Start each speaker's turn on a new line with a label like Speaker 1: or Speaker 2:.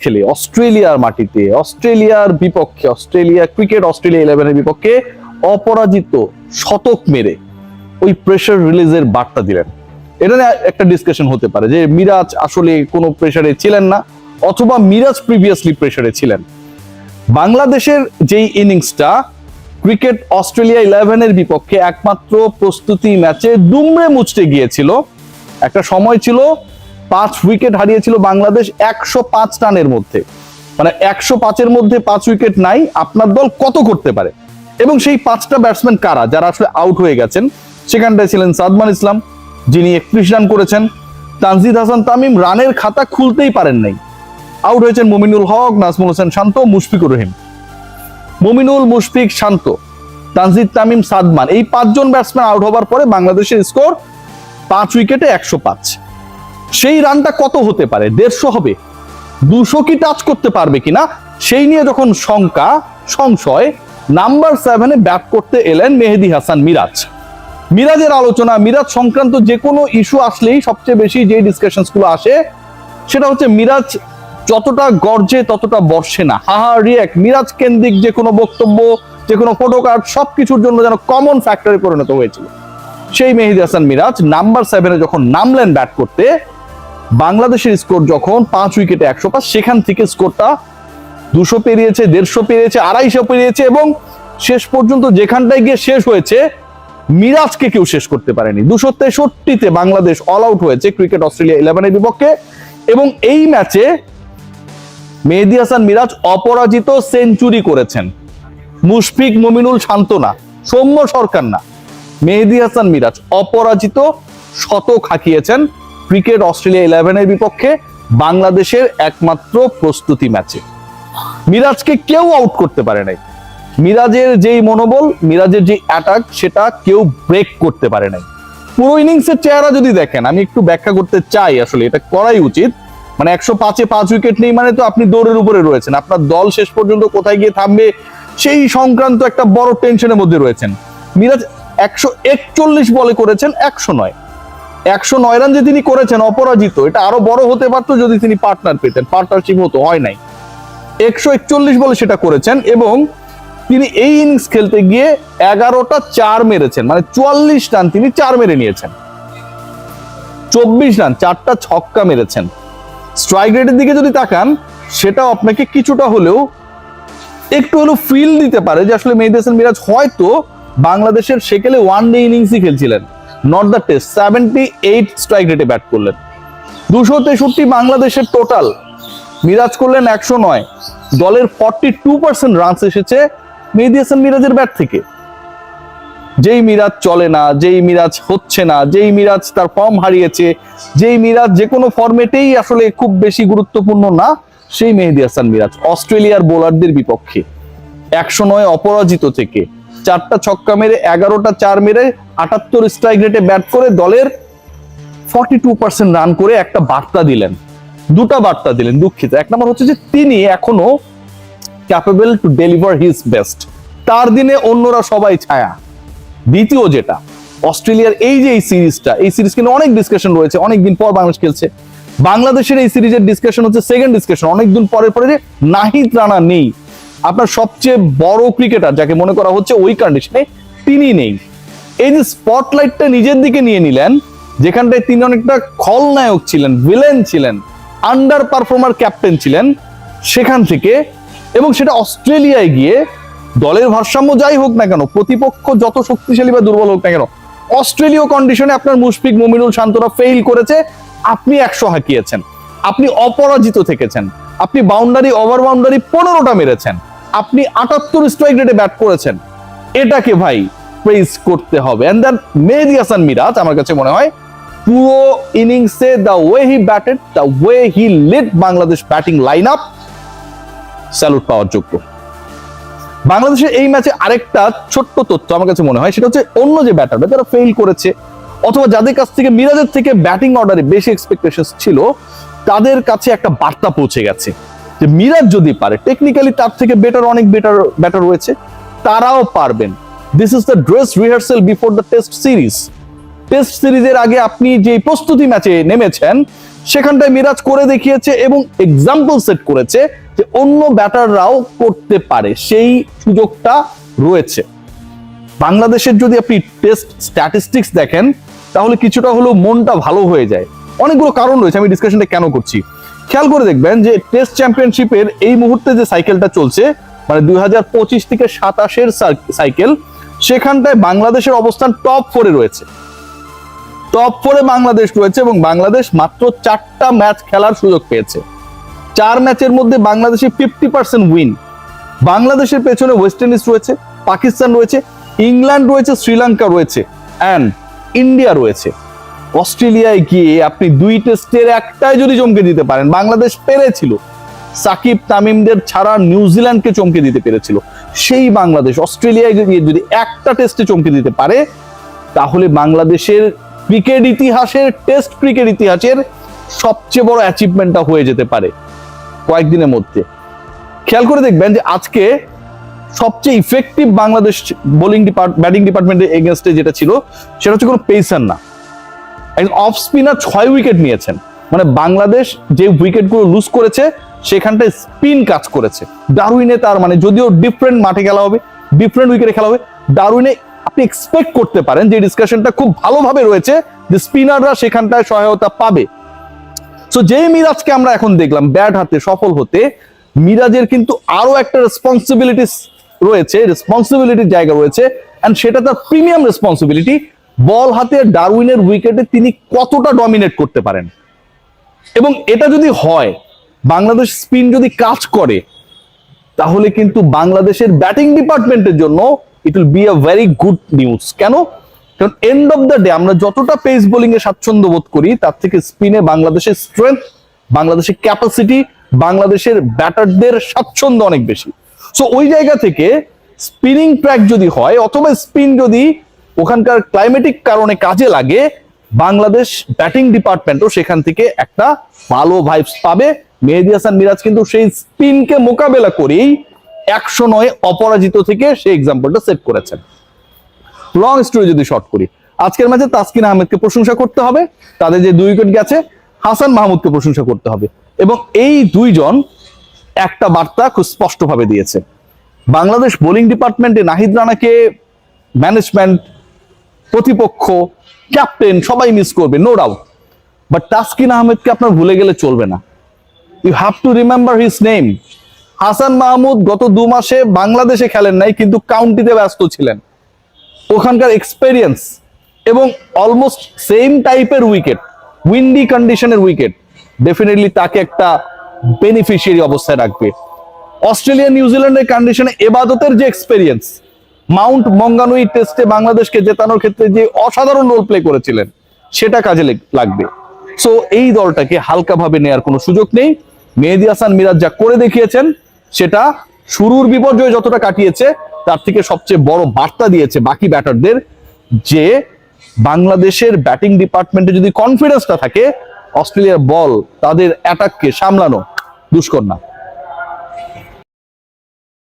Speaker 1: খেলে অস্ট্রেলিয়ার মাটিতে, অস্ট্রেলিয়ার বিপক্ষে, অস্ট্রেলিয়া 11-এর বিপক্ষে অপরাজিত শতক মেরে ওই প্রেসার রিলিজের বার্তা দিলেন। এটা নিয়ে একটা ডিসকাশন হতে পারে যে মিরাজ আসলে কোনো প্রেসারে ছিলেন না, অথবা মিরাজ প্রিভিয়াসলি প্রেসারে ছিলেন। বাংলাদেশের যেই ইনিংসটা ক্রিকেট অস্ট্রেলিয়া 11-এর বিপক্ষে একমাত্র প্রস্তুতি ম্যাচে দুমড়ে মুচড়ে গিয়েছিল। একটা সময় ছিল 5 উইকেট হারিয়েছিল বাংলাদেশ 105 রানের মধ্যে, মানে 105-এর মধ্যে 5 উইকেট নাই, আপনার দল কত করতে পারে? এবং সেই 5টা ব্যাটসম্যান কারা যারা আসলে আউট হয়ে গেছেন? সেখানটায় ছিলেন সাদমান ইসলাম, যিনি 31 রান করেছেন। তানজিদ হাসান তামিম রানের খাতা খুলতেই পারেন নাই। আউট হয়েছেন মুমিনুল হক, নাজমুল হোসেন শান্ত, মুশফিকুর রহিম। মুমিনুল, মুশফিক, শান্ত, তানজিদ, তামিম, সাদমান, এই 5 জন ব্যাটসম্যান আউট হবার পরে বাংলাদেশের স্কোর 5 উইকেটে 105। সেই রানটা কত হতে পারে? 150 হবে? 200 কি টাচ করতে পারবে কিনা সেই নিয়ে যখন সংশয়, নাম্বার 7-এ ব্যাট করতে এলেন মেহেদী হাসান মিরাজ। মিরাজের আলোচনা, মিরাজ সংক্রান্ত যে কোনো ইস্যু আসলেই সবচেয়ে বেশি যে ডিসকাশনস গুলো আসে সেটা হচ্ছে মিরাজ যতটা গর্জে ততটা বর্ষে না। রিয়াক্ট, মিরাজ কেন্দ্রিক যে কোনো বক্তব্য, যে কোনো ফটোকার্ড সবকিছুর জন্য যেন কমন ফ্যাক্টরে পরিণত হয়েছিল। সেই মেহেদী হাসান মিরাজ নাম্বার 7-এ যখন নামলেন ব্যাট করতে, বাংলাদেশের স্কোর যখন 5 উইকেটে 105, সেখান থেকে স্কোরটা 200 পেরিয়েছে, 150 পেরিয়েছে, 250 পেরিয়েছে, এবং শেষ পর্যন্ত যেখানটায় গিয়ে শেষ হয়েছে মিরাজকে কেউ শেষ করতে পারেনি। 263-তে বাংলাদেশ অল আউট হয়েছে ক্রিকেট অস্ট্রেলিয়া 11-এর বিপক্ষে, এবং এই ম্যাচে মেহেদী হাসান মিরাজ অপরাজিত সেঞ্চুরি করেছেন। মুশফিক, মুমিনুল, শান্ত না, সৌম্য সরকার না, মেহেদী হাসান মিরাজ অপরাজিত শতক হাঁকিয়েছেন ক্রিকেট অস্ট্রেলিয়া 11-এর বিপক্ষে বাংলাদেশের একমাত্র প্রস্তুতি ম্যাচে। মিরাজকে কেউ আউট করতে পারে নাই। মিরাজের যেই মনোবল, মিরাজের যে অ্যাটাক, সেটা কেউ ব্রেক করতে পারে নাই। পুরো ইনিংসের চেহারা যদি দেখেন, আমি একটু ব্যাখ্যা করতে চাই, আসলে এটা করাই উচিত। মানে 105-এ 5 উইকেট নেই মানে তো আপনি দৌড়ের উপরে রয়েছেন, আপনার দল শেষ পর্যন্ত কোথায় গিয়ে থামবে সেই সংক্রান্ত একটা বড় টেনশনের মধ্যে রয়েছেন। মিরাজ 141 বলে করেছেন 109 রান যে তিনি করেছেন অপরাজিত, এটা আরো বড় হতে পারতো যদি তিনি পার্টনার পেতেন, পার্টনারশিপ হতো, হয় নাই। 141 বলে সেটা করেছেন, এবং তিনি এই ইনিংস খেলতে গিয়ে 11টা 4 মেরেছেন, মানে 44 রান তিনি 4 মেরে নিয়েছেন। 24 রান, 4টা ছক্কা মেরেছেন। স্ট্রাইক রেটের দিকে যদি তাকান, সেটাও আপনাকে কিছুটা হলেও একটু হলেও ফিল দিতে পারে যে আসলে মেহেদী হাসান মিরাজ হয়তো বাংলাদেশের সেকেলে 1 ডে ইনিংসই খেলছিলেন, নট দ্য টেস্ট। 78 স্ট্রাইক রেটে ব্যাট করলেন। 263 বাংলাদেশের টোটাল, মিরাজ করলেন 109। দলের 42% রানস এসেছে মেহেদী হাসান মিরাজের ব্যাট থেকে। যেই মিরাজ চলে না, যেই মিরাজ হচ্ছে না, যেই মিরাজ তার ফর্ম হারিয়েছে, যেই মিরাজ যে কোনো ফরম্যাটেই আসলে খুব বেশি গুরুত্বপূর্ণ না, সেই মেহেদী হাসান মিরাজ অস্ট্রেলিয়ার বোলারদের বিপক্ষে 109 অপরাজিত থেকে 4টা ছক্কা মেরে, 11টা 4 মেরে, 78 স্ট্রাইক রেটে ব্যাট করে দলের 42% রান করে একটা বার্তা দিলেন, 2টা বার্তা দিলেন। দুঃখিত, এক নম্বর হচ্ছে যে তিনি এখনো capable to deliver his best, তার দিনে অন্যরা সবাই ছায়া। দ্বিতীয় যেটা, অস্ট্রেলিয়ার এই যে এই সিরিজ কিন্তু অনেক ডিসকাশন রয়েছে, অনেকদিন পর বাংলাদেশ খেলছে। বাংলাদেশের এই সিরিজের ডিসকাশন হচ্ছে সেকেন্ড ডিসকাশন অনেকদিন পরে যে নাহিদ রানা নেই, আপনার সবচেয়ে বড় ক্রিকেটার যাকে মনে করা হচ্ছে ওই কন্ডিশনে তিনি নেই। এই যে স্পটলাইটটা নিজের দিকে নিয়ে নিলেন, যেখানটায় তিনি অনেকটা খলনায়ক ছিলেন, ভিলেন ছিলেন, আন্ডার পারফর্মার ক্যাপ্টেন ছিলেন, সেখান থেকে, এবং সেটা অস্ট্রেলিয়ায় গিয়ে দলের ভারসাম্য যাই হোক না কেন, প্রতিপক্ষ যত শক্তিশালী বা দুর্বল হোক না কেন, অস্ট্রেলীয় কন্ডিশনে আপনার মুশফিক, মুমিনুল, শান্তরা ফেইল করেছে, আপনি 100 হাঁকিয়েছেন, আপনি অপরাজিত থেকেছেন, আপনি বাউন্ডারি, ওভার বাউন্ডারি 15টা মেরেছেন, আপনি 78 স্ট্রাইক রেটে ব্যাট করেছেন। এটাকে ভাই প্রেজ করতে হবে। এন্ড দেন মেহেদী হাসান মিরাজ আমার কাছে মনে হয় পুরো ইনিংসে the way he batted, the way he lead Bangladesh batting line up, salute পাওয়ার যোগ্য। বাংলাদেশের এই ম্যাচে আরেকটা ছোট্ট তথ্য আমার কাছে মনে হয়, সেটা হচ্ছে অন্য যে ব্যাটাররা যারা ফেইল করেছে, অথবা যাদের কাছ থেকে মিরাজের থেকে ব্যাটিং অর্ডারে বেশি এক্সপেকটেশন ছিল, তাদের কাছে একটা বার্তা পৌঁছে গেছে যে মিরাজ যদি পারে, টেকনিক্যালি তার থেকে অনেক বেটার ব্যাটার রয়েছে, তারাও পারবেন। This is the dress rehearsal before the test series. Test সিরিজের আগে আপনি যে প্রস্তুতি ম্যাচে নেমেছেন সেখানটায় মিরাজ করে দেখিয়েছে এবং এক্সাম্পল সেট করেছে যে অন্য ব্যাটাররাও করতে পারে, সেই সুযোগটা রয়েছে। বাংলাদেশের যদি আপনি টেস্ট স্ট্যাটিস্টিক্স দেখেন তাহলে কিছুটা হলেও মনটা ভালো হয়ে যায়। অনেকগুলো কারণ রয়েছে, আমি ডিসকাশনটা কেন করছি খেয়াল করে দেখবেন যে টেস্ট চ্যাম্পিয়নশিপের এই মুহূর্তে যে সাইকেলটা চলছে, মানে 2025 থেকে 27-এর সাইকেল, সেখানটায় বাংলাদেশের অবস্থান টপ 4-এ রয়েছে। টপ 4-এ বাংলাদেশ রয়েছে এবং বাংলাদেশ মাত্র 4টা ম্যাচ খেলার সুযোগ পেয়েছে। 4 ম্যাচের মধ্যে বাংলাদেশে 50% উইন। বাংলাদেশের পেছনে ওয়েস্ট ইন্ডিজ রয়েছে, পাকিস্তান রয়েছে, ইংল্যান্ড রয়েছে, শ্রীলঙ্কা রয়েছে অ্যান্ড ইন্ডিয়া রয়েছে। অস্ট্রেলিয়ায় গিয়ে আপনি 2 টেস্টের একটাই যদি চমকে দিতে পারেন, বাংলাদেশ পেরেছিল সাকিব তামিমদের ছাড়া নিউজিল্যান্ডকে চমকে দিতে পেরেছিল, সেই বাংলাদেশ অস্ট্রেলিয়ায় গিয়ে যদি একটা টেস্টে চমকে দিতে পারে তাহলে বাংলাদেশের ক্রিকেট ইতিহাসের, টেস্ট ক্রিকেট ইতিহাসের সবচেয়ে বড় অ্যাচিভমেন্টটা হয়ে যেতে পারে কয়েকদিনের মধ্যে। খেয়াল করে দেখবেন যে আজকে সবচেয়ে ইফেক্টিভ বাংলাদেশ ব্যাটিং ডিপার্টমেন্টের এগেনস্টে যেটা ছিল সেটা হচ্ছে কোনো পেসার না, একজন অফ স্পিনার 6 উইকেট নিয়েছেন। মানে বাংলাদেশ যে উইকেটগুলো লুজ করেছে সেখানটায় স্পিন কাজ করেছে। ডারউইনে তার মানে যদিও ডিফারেন্ট মাঠে খেলা হবে, ডিফারেন্ট উইকেটে খেলা হবে, ডারউইনে আপনি এক্সপেক্ট করতে পারেন যে ডিসকাশনটা খুব ভালোভাবে রয়েছে যে স্পিনাররা সেখানটায় সহায়তা পাবে। সো যে মিরাজকে আমরা এখন দেখলাম ব্যাট হাতে সফল হতে, মিরাজের কিন্তু আরো একটা রেসপন্সিবিলিটিস রয়েছে, রেসপন্সিবিলিটির জায়গা রয়েছে, এন্ড সেটা তার প্রিমিয়াম রেসপন্সিবিলিটি। বল হাতে ডারউইনের উইকেটে তিনি কতটা ডমিনেট করতে পারেন, এবং এটা যদি হয়, বাংলাদেশ স্পিন যদি কাজ করে, তাহলে কিন্তু বাংলাদেশের ব্যাটিং ডিপার্টমেন্টের জন্য it will be a very good news. কেন? কারণ এন্ড অফ দ্য ডে আমরা যতটা পেস বোলিং এ স্বাচ্ছন্দ্য বোধ করি, তার থেকে স্পিনে বাংলাদেশের স্ট্রেংথ, বাংলাদেশের ক্যাপাসিটি, বাংলাদেশের ব্যাটারদের স্বাচ্ছন্দ্য অনেক বেশি। সো ওই জায়গা থেকে স্পিনিং ট্র্যাক যদি হয় অথবা স্পিন যদি ওখানকার ক্লাইমেটিক কারণে কাজে লাগে, বাংলাদেশ ব্যাটিং ডিপার্টমেন্টও সেখান থেকে একটা ভালো ভাইবস পাবে। মেহেদী হাসান মিরাজ কিন্তু সেই স্পিনকে মোকাবেলা করেই 109 অপরাজিত থেকে সেই এক্সাম্পলটা সেট করেছেন। লং স্টোরি যদি শর্ট করি, আজকের ম্যাচে তাসকিন আহমেদকে প্রশংসা করতে হবে, তাদের যে 2 উইকেট গেছে, হাসান মাহমুদকে প্রশংসা করতে হবে, এবং এই দুইজন একটা বার্তা খুব স্পষ্টভাবে দিয়েছে। বাংলাদেশ বোলিং ডিপার্টমেন্টে নাহিদ রানাকে ম্যানেজমেন্ট, প্রতিপক্ষ, ক্যাপ্টেন সবাই মিস করবে, নো ডাউট, বাট তাসকিন আহমেদকে আপনার ভুলে গেলে চলবে না। You have to remember his name. Hasan Mahmud গত 2 মাসে বাংলাদেশে খেলেন নাই, কিন্তু কাউন্টিতে ব্যস্ত ছিলেন। ওখানকার এক্সপেরিয়েন্স এবং অলমোস্ট সেম টাইপের উইকেট, উইন্ডি কন্ডিশনের উইকেট, ডেফিনেটলি তাকে একটা বেনিফিশিয়ারি অবস্থায় রাখবে। অস্ট্রেলিয়া নিউজিল্যান্ডের কন্ডিশনে এবাদতের যে এক্সপেরিয়েন্স, মাউন্ট মঙ্গানুই টেস্টে বাংলাদেশকে জেতানোর ক্ষেত্রে যে অসাধারণ রোল প্লে করেছিলেন, সেটা কাজে লাগবে। সো এই দলটাকে হালকাভাবে নেওয়ার কোনো সুযোগ নেই। মেহেদী হাসান মিরাজ যা করে দেখিয়েছেন, সেটা শুরুর বিপর্যয় যতটা কাটিয়েছে, তার থেকে সবচেয়ে বড় বার্তা দিয়েছে বাকি ব্যাটারদের যে বাংলাদেশের ব্যাটিং ডিপার্টমেন্টে যদি কনফিডেন্সটা থাকে, অস্ট্রেলিয়ার বল, তাদের অ্যাটাককে সামলানো দুষ্কর না।